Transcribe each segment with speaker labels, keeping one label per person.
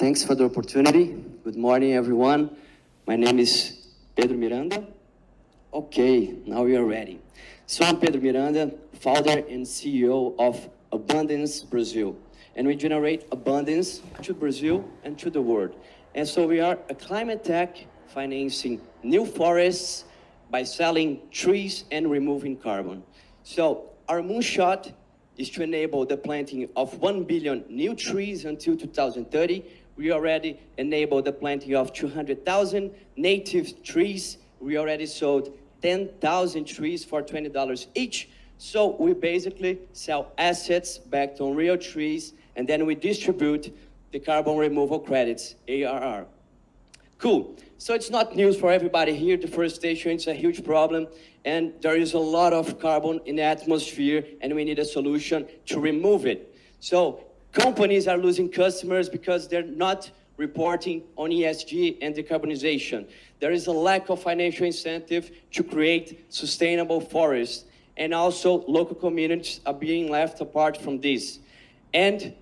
Speaker 1: Thanks for the opportunity. Good morning, everyone. My name is Pedro Miranda. Okay, now we are ready. So I'm Pedro Miranda, founder and CEO of Abundance Brasil. And we generate abundance to Brazil and to the world. And so we are a climate tech financing new forests by selling trees and removing carbon. So our moonshot is to enable the planting of 1 billion new trees until 2030. We already enabled the planting of 200,000 native trees. We already sold 10,000 trees for $20 each. So we basically sell assets backed on real trees, and then we distribute the carbon removal credits, ARR. Cool. So it's not news for everybody here. Deforestation is a huge problem, and there is a lot of carbon in the atmosphere, and we need a solution to remove it. So companies are losing customers because they're not reporting on ESG and decarbonization. There is a lack of financial incentive to create sustainable forests, and also local communities are being left apart from this. And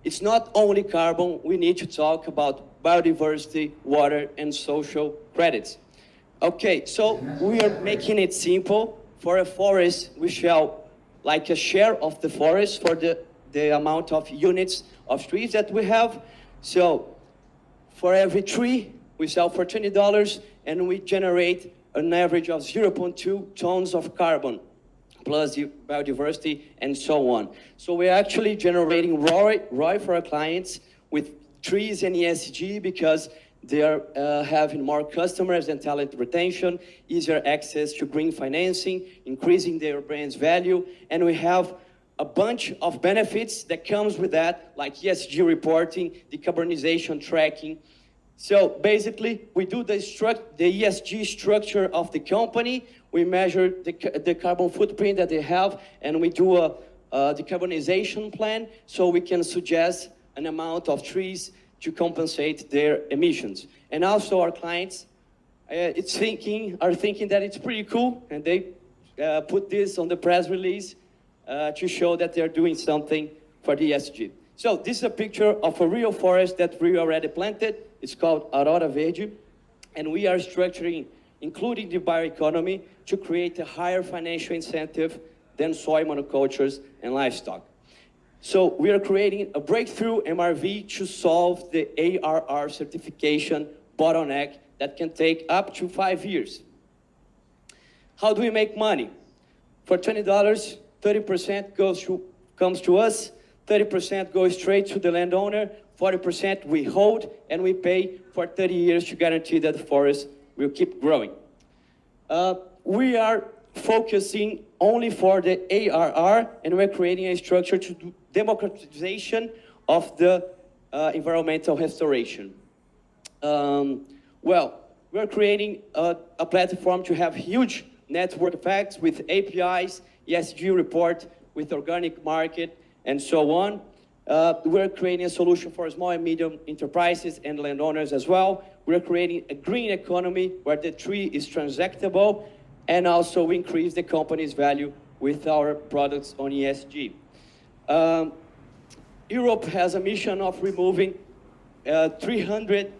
Speaker 1: it's not only carbon, we need to talk about biodiversity, water, and social credits. Okay, so we are making it simple. For a forest, we shall like a share of the forest for the amount of units of trees that we have. So for every tree, we sell for $20, and we generate an average of 0.2 tons of carbon, plus the biodiversity and so on. So we're actually generating ROI for our clients with trees and ESG because they are having more customers and talent retention, easier access to green financing, increasing their brand's value, and we have a bunch of benefits that comes with that, like ESG reporting, decarbonization tracking. So basically, we do the ESG structure of the company. We measure the carbon footprint that they have, and we do a decarbonization plan so we can suggest an amount of trees to compensate their emissions. And also our clients are thinking that it's pretty cool, and they put this on the press release to show that they're doing something for the ESG. So this is a picture of a real forest that we already planted. It's called Aurora Verde, and we are structuring, including the bioeconomy, to create a higher financial incentive than soy monocultures and livestock. So we are creating a breakthrough MRV to solve the ARR certification bottleneck that can take up to 5 years. How do we make money? For $20, 30% comes to us, 30% goes straight to the landowner, 40% we hold, and we pay for 30 years to guarantee that the forest will keep growing. We are focusing only for the ARR, and we're creating a structure to do democratization of the environmental restoration. Well, we're creating a platform to have huge network effects with APIs, ESG report, with organic market, and so on. We're creating a solution for small and medium enterprises and landowners as well. We're creating a green economy where the tree is transactable, and also we increase the company's value with our products on ESG. Europe has a mission of removing 300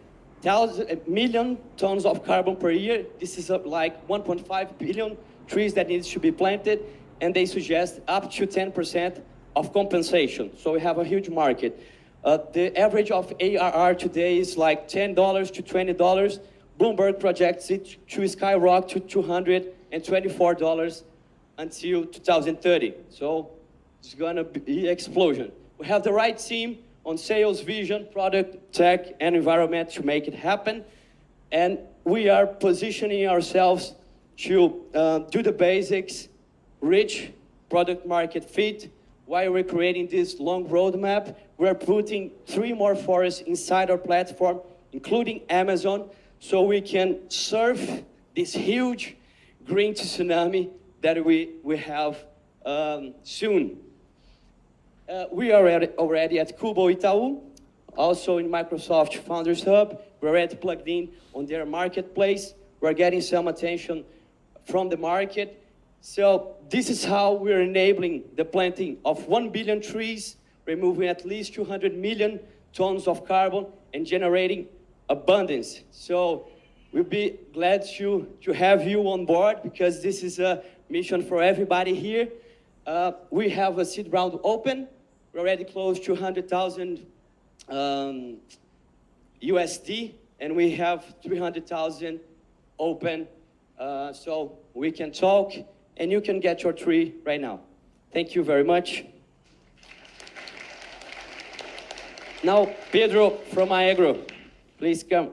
Speaker 1: million tons of carbon per year. This is like 1.5 billion trees that needs to be planted, and they suggest up to 10% of compensation. So we have a huge market. The average of ARR today is like $10 to $20. Bloomberg projects it to skyrocket to $224 until 2030. So it's gonna be an explosion. We have the right team on sales, vision, product, tech, and environment to make it happen. And we are positioning ourselves to do the basics, reach product market fit. While we're creating this long roadmap, we're putting 3 more forests inside our platform, including Amazon, so we can surf this huge green tsunami that we have soon. We are already at Kubo Itaú, also in Microsoft Founders Hub. We're already plugged in on their marketplace. We're getting some attention from the market. So this is how we're enabling the planting of 1 billion trees, removing at least 200 million tons of carbon, and generating abundance. So we'll be glad to have you on board, because this is a mission for everybody here. We have a seed round open. We're already close to 100,000 USD, and we have 300,000 open, so we can talk, and you can get your tree right now. Thank you very much. Now, Pedro from Agro, please come.